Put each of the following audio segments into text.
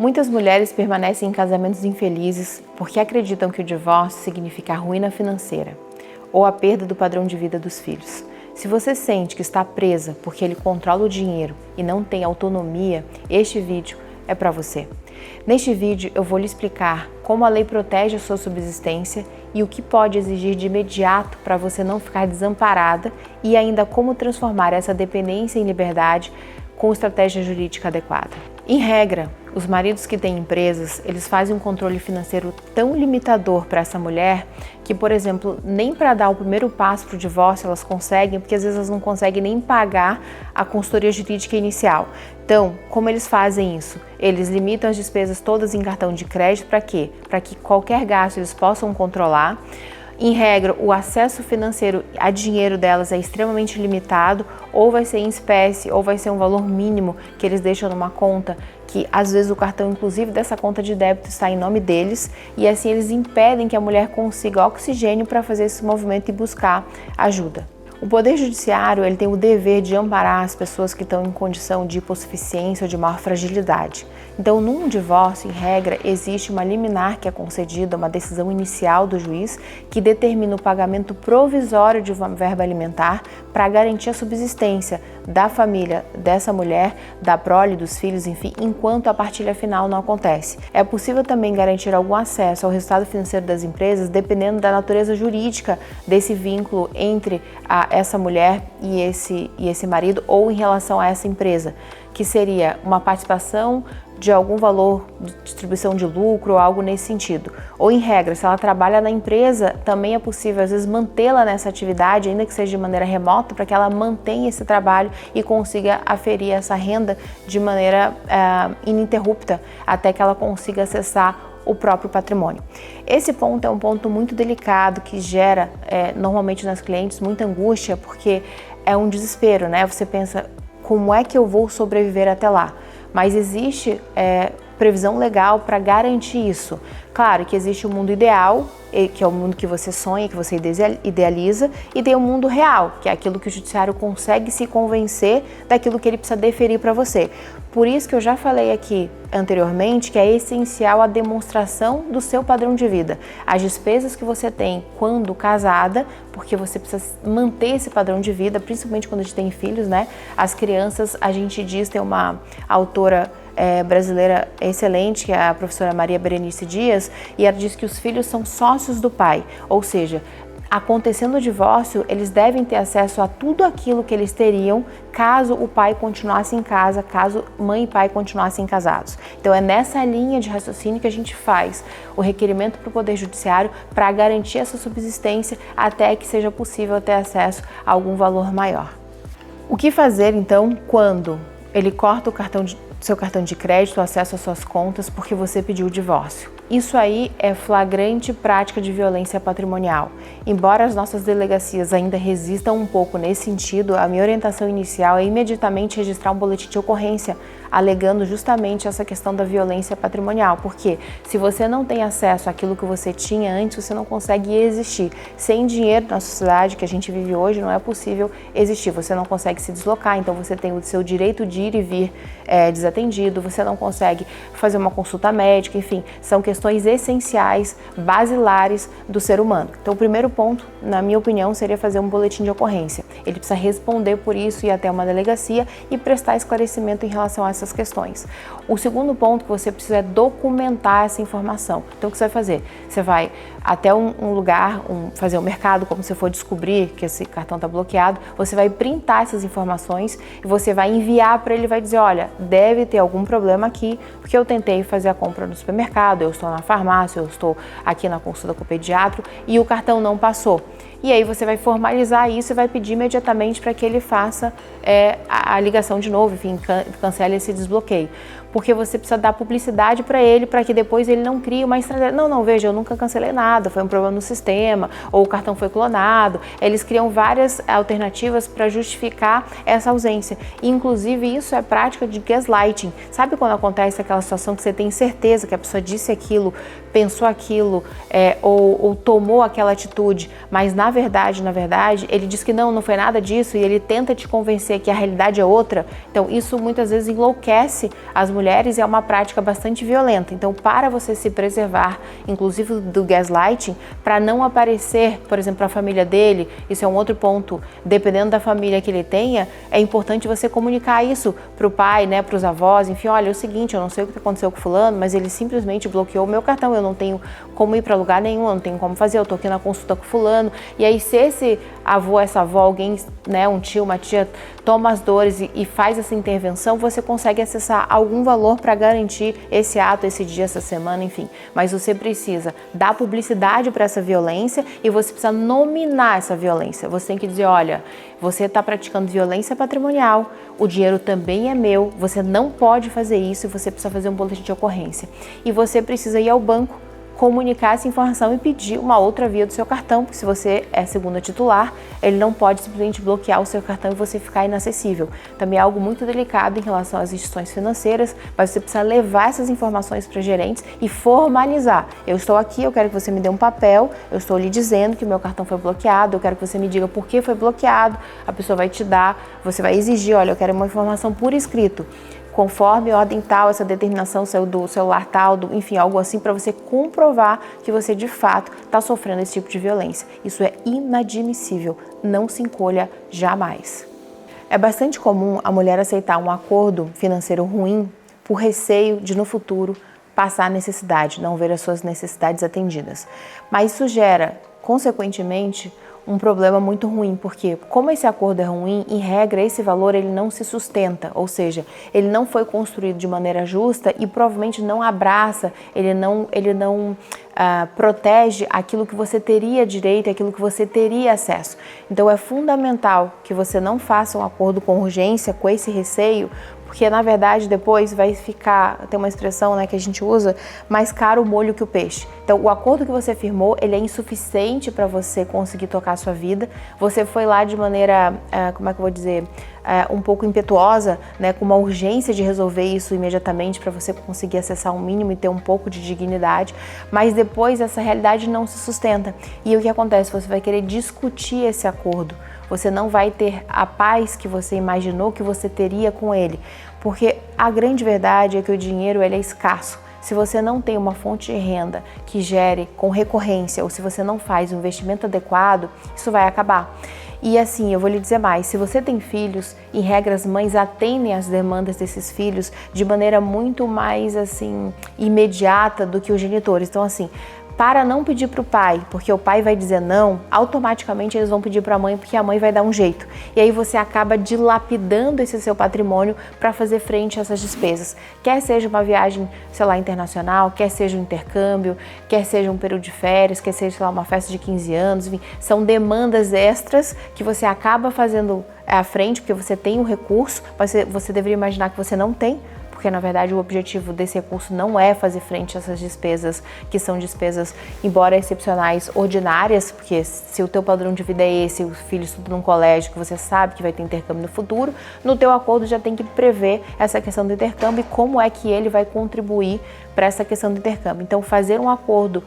Muitas mulheres permanecem em casamentos infelizes porque acreditam que o divórcio significa a ruína financeira ou a perda do padrão de vida dos filhos. Se você sente que está presa porque ele controla o dinheiro e não tem autonomia, este vídeo é para você. Neste vídeo eu vou lhe explicar como a lei protege a sua subsistência e o que pode exigir de imediato para você não ficar desamparada e ainda como transformar essa dependência em liberdade com estratégia jurídica adequada. Em regra, os maridos que têm empresas, eles fazem um controle financeiro tão limitador para essa mulher que, por exemplo, nem para dar o primeiro passo para o divórcio elas conseguem, porque às vezes elas não conseguem nem pagar a consultoria jurídica inicial. Então, como eles fazem isso? Eles limitam as despesas todas em cartão de crédito para quê? Para que qualquer gasto eles possam controlar. Em regra, o acesso financeiro a dinheiro delas é extremamente limitado, ou vai ser em espécie, ou vai ser um valor mínimo que eles deixam numa conta, que às vezes o cartão, inclusive, dessa conta de débito está em nome deles, e assim eles impedem que a mulher consiga oxigênio para fazer esse movimento e buscar ajuda. O Poder Judiciário ele tem o dever de amparar as pessoas que estão em condição de hipossuficiência ou de maior fragilidade. Então, num divórcio, em regra, existe uma liminar que é concedida, uma decisão inicial do juiz que determina o pagamento provisório de uma verba alimentar para garantir a subsistência da família dessa mulher, da prole, dos filhos, enfim, enquanto a partilha final não acontece. É possível também garantir algum acesso ao resultado financeiro das empresas, dependendo da natureza jurídica desse vínculo entre essa mulher e esse marido ou em relação a essa empresa, que seria uma participação de algum valor de distribuição de lucro ou algo nesse sentido. Ou em regra, se ela trabalha na empresa, também é possível às vezes mantê-la nessa atividade, ainda que seja de maneira remota, para que ela mantenha esse trabalho e consiga aferir essa renda de maneira ininterrupta até que ela consiga acessar o próprio patrimônio. Esse ponto é um ponto muito delicado que gera normalmente nas clientes muita angústia, porque é um desespero, né? Você pensa, como é que eu vou sobreviver até lá? Mas existe previsão legal para garantir isso. Claro que existe o mundo ideal, que é o mundo que você sonha, que você idealiza, e tem o mundo real, que é aquilo que o judiciário consegue se convencer daquilo que ele precisa deferir para você. Por isso que eu já falei aqui anteriormente que é essencial a demonstração do seu padrão de vida, as despesas que você tem quando casada, porque você precisa manter esse padrão de vida, principalmente quando a gente tem filhos, né? As crianças, a gente diz, tem uma autora brasileira excelente, que é a professora Maria Berenice Dias, e ela diz que os filhos são sócios do pai, ou seja, acontecendo o divórcio, eles devem ter acesso a tudo aquilo que eles teriam caso o pai continuasse em casa, caso mãe e pai continuassem casados. Então é nessa linha de raciocínio que a gente faz o requerimento para o Poder Judiciário para garantir essa subsistência até que seja possível ter acesso a algum valor maior. O que fazer então quando ele corta seu cartão de crédito, o acesso às suas contas porque você pediu o divórcio? Isso aí é flagrante prática de violência patrimonial. Embora as nossas delegacias ainda resistam um pouco nesse sentido, a minha orientação inicial é imediatamente registrar um boletim de ocorrência, alegando justamente essa questão da violência patrimonial, porque se você não tem acesso àquilo que você tinha antes, você não consegue existir. Sem dinheiro na sociedade que a gente vive hoje, não é possível existir, você não consegue se deslocar, então você tem o seu direito de ir e vir desatendido, você não consegue fazer uma consulta médica, enfim, são questões essenciais, basilares do ser humano. Então o primeiro ponto, na minha opinião, seria fazer um boletim de ocorrência. Ele precisa responder por isso, ir até uma delegacia e prestar esclarecimento em relação a essas questões. O segundo ponto que você precisa é documentar essa informação. Então o que você vai fazer? Você vai até um lugar, fazer um mercado, como você for descobrir que esse cartão está bloqueado, você vai printar essas informações e você vai enviar para ele, vai dizer, olha, deve ter algum problema aqui, porque eu tentei fazer a compra no supermercado, eu estou na farmácia, eu estou aqui na consulta com o pediatra e o cartão não passou. E aí você vai formalizar isso e vai pedir imediatamente para que ele faça a ligação de novo, enfim, cancele esse desbloqueio. Porque você precisa dar publicidade para ele, para que depois ele não crie uma estratégia. Não, veja, eu nunca cancelei nada, foi um problema no sistema, ou o cartão foi clonado. Eles criam várias alternativas para justificar essa ausência. E, inclusive, isso é prática de gaslighting. Sabe quando acontece aquela situação que você tem certeza que a pessoa disse aquilo, pensou aquilo, ou tomou aquela atitude, mas na verdade, ele diz que não foi nada disso e ele tenta te convencer que a realidade é outra. Então, isso muitas vezes enlouquece as mulheres mulheres é uma prática bastante violenta. Então, para você se preservar, inclusive do gaslighting, para não aparecer, por exemplo, para a família dele, isso é um outro ponto, dependendo da família que ele tenha, é importante você comunicar isso para o pai, né, para os avós, enfim, olha, é o seguinte, eu não sei o que aconteceu com fulano, mas ele simplesmente bloqueou o meu cartão, eu não tenho como ir para lugar nenhum, eu não tenho como fazer, eu tô aqui na consulta com fulano. E aí, se esse avô, essa avó, alguém, né, um tio, uma tia, toma as dores e faz essa intervenção, você consegue acessar algum valor para garantir esse ato, esse dia, essa semana, enfim. Mas você precisa dar publicidade para essa violência e você precisa nominar essa violência. Você tem que dizer, olha, você está praticando violência patrimonial, o dinheiro também é meu, você não pode fazer isso e você precisa fazer um boletim de ocorrência. E você precisa ir ao banco, comunicar essa informação e pedir uma outra via do seu cartão, porque se você é segunda titular, ele não pode simplesmente bloquear o seu cartão e você ficar inacessível. Também é algo muito delicado em relação às instituições financeiras, mas você precisa levar essas informações para gerentes e formalizar. Eu estou aqui, eu quero que você me dê um papel, eu estou lhe dizendo que o meu cartão foi bloqueado, eu quero que você me diga por que foi bloqueado, a pessoa vai te dar, você vai exigir, olha, eu quero uma informação por escrito, conforme ordem tal, essa determinação do celular tal, enfim, algo assim, para você comprovar que você de fato está sofrendo esse tipo de violência. Isso é inadmissível, não se encolha jamais. É bastante comum a mulher aceitar um acordo financeiro ruim por receio de no futuro passar a necessidade, não ver as suas necessidades atendidas. Mas isso gera, consequentemente, um problema muito ruim, porque como esse acordo é ruim, em regra esse valor ele não se sustenta, ou seja, ele não foi construído de maneira justa e provavelmente não abraça, ele não protege aquilo que você teria direito, aquilo que você teria acesso. Então é fundamental que você não faça um acordo com urgência, com esse receio, porque na verdade depois vai ficar, tem uma expressão, né, que a gente usa, mais caro o molho que o peixe. Então o acordo que você firmou, ele é insuficiente para você conseguir tocar a sua vida. Você foi lá de maneira, como é que eu vou dizer, um pouco impetuosa, né, com uma urgência de resolver isso imediatamente para você conseguir acessar um mínimo e ter um pouco de dignidade, mas depois essa realidade não se sustenta. E o que acontece? Você vai querer discutir esse acordo. Você não vai ter a paz que você imaginou que você teria com ele, porque a grande verdade é que o dinheiro ele é escasso. Se você não tem uma fonte de renda que gere com recorrência ou se você não faz um investimento adequado, isso vai acabar. E assim, eu vou lhe dizer mais, se você tem filhos, em regra as mães atendem às demandas desses filhos de maneira muito mais assim imediata do que os genitores. Então assim, para não pedir para o pai, porque o pai vai dizer não, automaticamente eles vão pedir para a mãe, porque a mãe vai dar um jeito. E aí você acaba dilapidando esse seu patrimônio para fazer frente a essas despesas. Quer seja uma viagem, sei lá, internacional, quer seja um intercâmbio, quer seja um período de férias, quer seja, sei lá, uma festa de 15 anos, enfim, são demandas extras que você acaba fazendo à frente, porque você tem o recurso, mas você deveria imaginar que você não tem, porque na verdade o objetivo desse recurso não é fazer frente a essas despesas, que são despesas, embora excepcionais, ordinárias, porque se o teu padrão de vida é esse, o filho estuda num colégio que você sabe que vai ter intercâmbio no futuro, no teu acordo já tem que prever essa questão do intercâmbio e como é que ele vai contribuir para essa questão do intercâmbio. Então fazer um acordo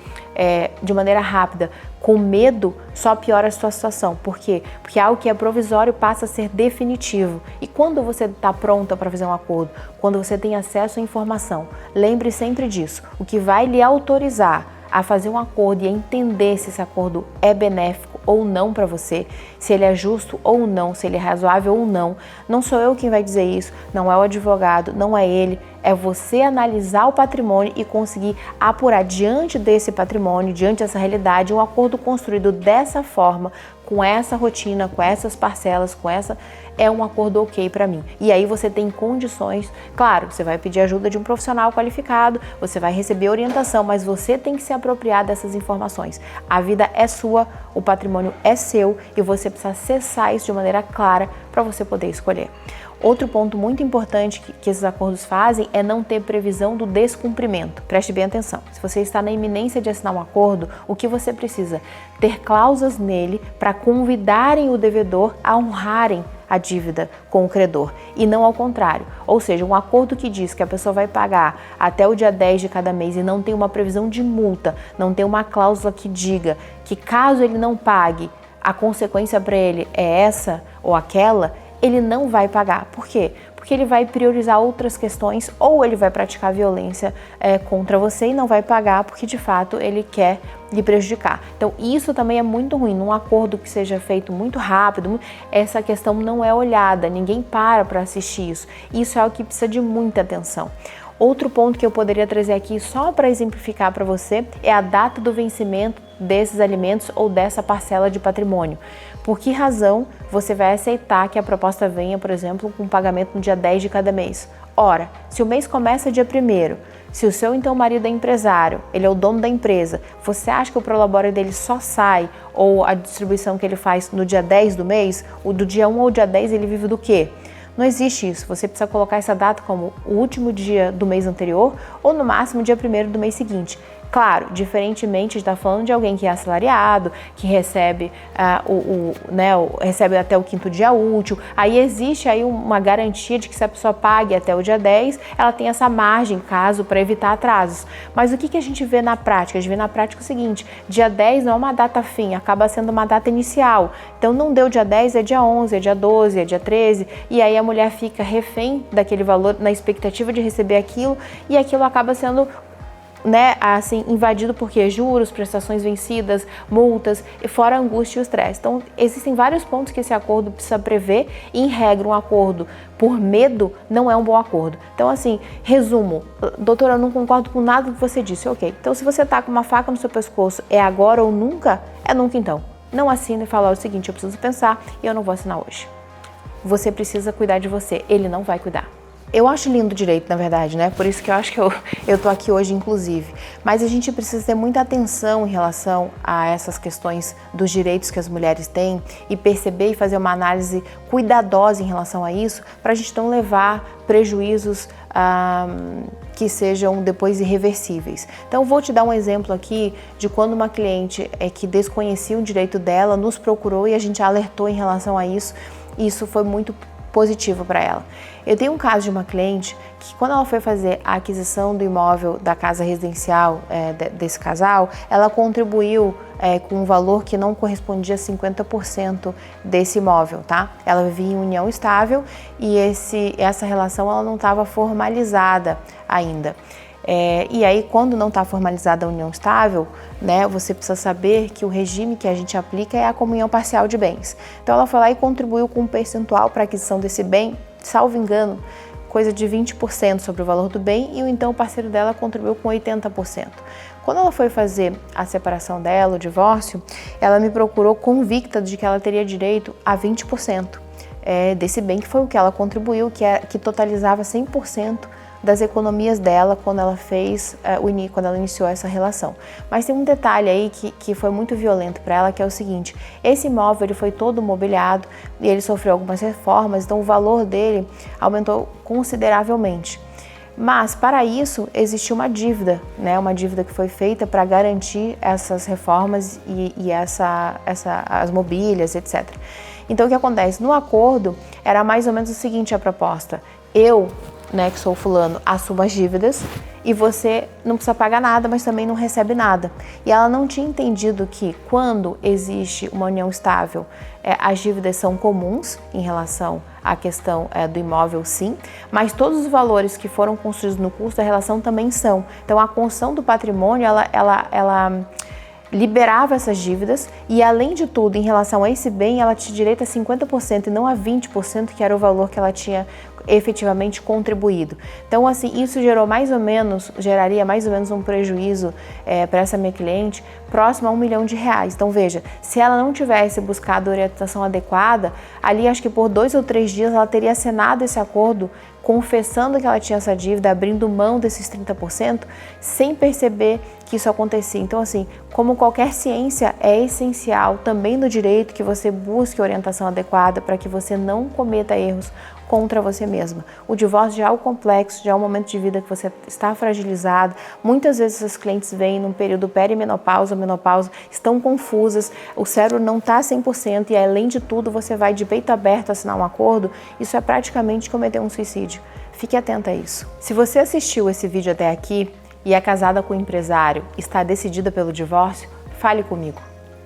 de maneira rápida, com medo, só piora a sua situação. Por quê? Porque algo que é provisório passa a ser definitivo. E quando você está pronta para fazer um acordo, quando você tem acesso à informação, lembre sempre disso. O que vai lhe autorizar a fazer um acordo e a entender se esse acordo é benéfico ou não para você, se ele é justo ou não, se ele é razoável ou não, não sou eu quem vai dizer isso, não é o advogado, não é ele, é você analisar o patrimônio e conseguir apurar diante desse patrimônio, diante dessa realidade, um acordo construído dessa forma, com essa rotina, com essas parcelas, é um acordo ok para mim. E aí você tem condições, claro, você vai pedir ajuda de um profissional qualificado, você vai receber orientação, mas você tem que se apropriar dessas informações. A vida é sua, o patrimônio é seu e você precisa acessar isso de maneira clara para você poder escolher. Outro ponto muito importante que esses acordos fazem é não ter previsão do descumprimento. Preste bem atenção. Se você está na iminência de assinar um acordo, o que você precisa? Ter cláusulas nele para convidarem o devedor a honrarem a dívida com o credor e não ao contrário. Ou seja, um acordo que diz que a pessoa vai pagar até o dia 10 de cada mês e não tem uma previsão de multa, não tem uma cláusula que diga que caso ele não pague, a consequência para ele é essa ou aquela, ele não vai pagar. Por quê? Porque porque ele vai priorizar outras questões ou ele vai praticar violência contra você e não vai pagar porque de fato ele quer lhe prejudicar. Então isso também é muito ruim. Num acordo que seja feito muito rápido, essa questão não é olhada, ninguém para assistir isso. Isso é o que precisa de muita atenção. Outro ponto que eu poderia trazer aqui só para exemplificar para você é a data do vencimento desses alimentos ou dessa parcela de patrimônio. Por que razão você vai aceitar que a proposta venha, por exemplo, com pagamento no dia 10 de cada mês? Ora, se o mês começa dia 1º, se o seu então marido é empresário, ele é o dono da empresa, você acha que o prolabore dele só sai ou a distribuição que ele faz no dia 10 do mês, o do dia 1 ao dia 10 ele vive do quê? Não existe isso, você precisa colocar essa data como o último dia do mês anterior ou no máximo dia 1º do mês seguinte. Claro, diferentemente de estar falando de alguém que é assalariado, que recebe, recebe até o 5º dia útil, aí existe aí uma garantia de que se a pessoa pague até o dia 10, ela tem essa margem, caso, para evitar atrasos. Mas o que a gente vê na prática? A gente vê na prática o seguinte, dia 10 não é uma data fim, acaba sendo uma data inicial. Então não deu dia 10, é dia 11, é dia 12, é dia 13, e aí a mulher fica refém daquele valor, na expectativa de receber aquilo, e aquilo acaba sendo invadido porque juros, prestações vencidas, multas, e fora a angústia e o estresse. Então, existem vários pontos que esse acordo precisa prever e, em regra, um acordo por medo não é um bom acordo. Então, assim, resumo, doutora, eu não concordo com nada que você disse, ok. Então, se você tá com uma faca no seu pescoço, é agora ou nunca? É nunca então. Não assina e fala o seguinte, eu preciso pensar e eu não vou assinar hoje. Você precisa cuidar de você, ele não vai cuidar. Eu acho lindo o direito, na verdade, né? Por isso que eu acho que eu tô aqui hoje, inclusive. Mas a gente precisa ter muita atenção em relação a essas questões dos direitos que as mulheres têm e perceber e fazer uma análise cuidadosa em relação a isso, para a gente não levar prejuízos que sejam depois irreversíveis. Então, vou te dar um exemplo aqui de quando uma cliente que desconhecia o direito dela nos procurou e a gente alertou em relação a isso. E isso foi muito positivo para ela. Eu tenho um caso de uma cliente que, quando ela foi fazer a aquisição do imóvel da casa residencial desse casal, ela contribuiu com um valor que não correspondia a 50% desse imóvel, tá? Ela vivia em união estável e essa relação ela não estava formalizada ainda. E aí, quando não está formalizada a união estável, né, você precisa saber que o regime que a gente aplica é a comunhão parcial de bens. Então, ela foi lá e contribuiu com um percentual para a aquisição desse bem, salvo engano, coisa de 20% sobre o valor do bem, e então o parceiro dela contribuiu com 80%. Quando ela foi fazer a separação dela, o divórcio, ela me procurou convicta de que ela teria direito a 20% desse bem, que foi o que ela contribuiu, que totalizava 100% das economias dela quando ela quando ela iniciou essa relação. Mas tem um detalhe aí que foi muito violento para ela, que é o seguinte: esse imóvel ele foi todo mobiliado e ele sofreu algumas reformas, então o valor dele aumentou consideravelmente. Mas para isso existiu uma dívida, né? Uma dívida que foi feita para garantir essas reformas e as mobílias, etc. Então o que acontece? No acordo era mais ou menos o seguinte a proposta: eu, que sou fulano, assumo as dívidas e você não precisa pagar nada, mas também não recebe nada. E ela não tinha entendido que quando existe uma união estável, as dívidas são comuns em relação à questão do imóvel, sim, mas todos os valores que foram construídos no curso da relação também são. Então, a construção do patrimônio, ela liberava essas dívidas e, além de tudo, em relação a esse bem, ela tinha direito a 50% e não a 20%, que era o valor que ela tinha efetivamente contribuído. Então, assim, isso geraria mais ou menos um prejuízo para essa minha cliente próximo a R$1 milhão. Então, veja, se ela não tivesse buscado a orientação adequada, ali acho que por 2 ou 3 dias ela teria assinado esse acordo, confessando que ela tinha essa dívida, abrindo mão desses 30%, sem perceber que isso acontecia. Então, assim, como qualquer ciência, é essencial também no direito que você busque orientação adequada para que você não cometa erros contra você mesma. O divórcio já é algo complexo, já é um momento de vida que você está fragilizado. Muitas vezes as clientes vêm num período perimenopausa, menopausa, estão confusas, o cérebro não está 100% e, além de tudo, você vai de peito aberto assinar um acordo. Isso é praticamente cometer um suicídio. Fique atenta a isso. Se você assistiu esse vídeo até aqui e é casada com um empresário, está decidida pelo divórcio, fale comigo.